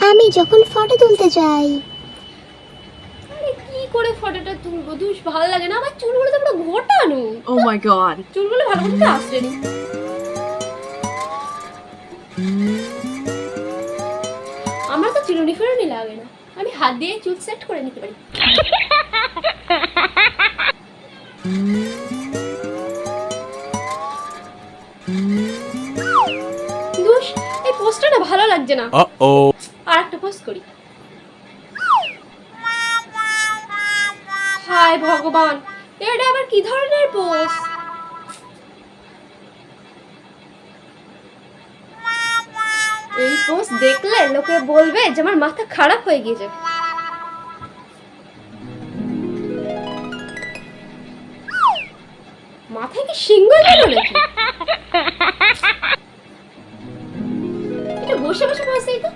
আমি যখন ফটো তুলতে যাই। আরে কি করে ফটোটা তুলবো? দুষ ভালো লাগে না, আমার চুলগুলো তো পুরো ঘোটানো। ও মাই গড, চুলগুলো ভালো করতে আসছে নি। আমার তো চিরুনি ফিরুনি লাগে না, আমি হাত দিয়ে চুল সেট করে নিতে পারি। দুষ, এই পোস্টটা ভালো লাগছে না। আর একটা পোস্ট করি। হায় ভগবান, এটা আবার কি ধরনের পোস্ট? এই পোস্ট দেখলে লোকে বলবে যে আমার মাথা খারাপ হয়ে গিয়েছে। মাথায় কি সিংহ গেল নাকি? এটা বসে বসে বসে তো।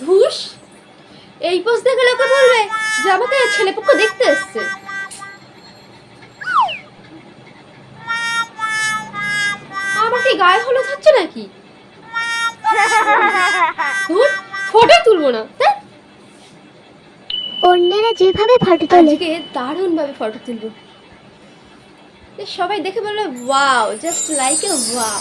ধুস, এই পোস্ট দেখে লোকে বলবে যে আমাকে ছেলেপক্ষ দেখতে এসছে। আমার কি গায়ে হলুদ হচ্ছে নাকি? ধুর, ফটো তুলবো না। অন্যেরা যেভাবে ফটো তোলে আজকে দারুণ ভাবে ফটো তুলবো, সবাই দেখে বলবে wow, just like a wow.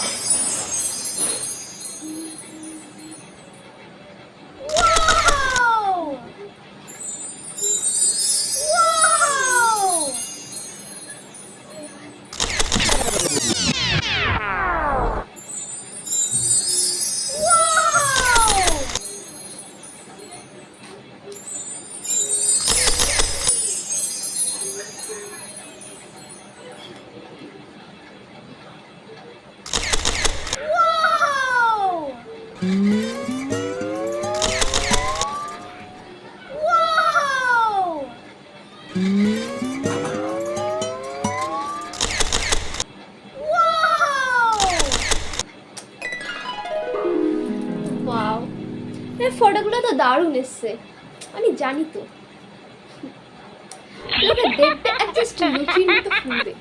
Wow, এই ফটোগুলো তো দারুণ এসছে, আমি জানি তো। লোকে দেখতে অ্যাডজাস্ট লুচির মতো ফুলবে।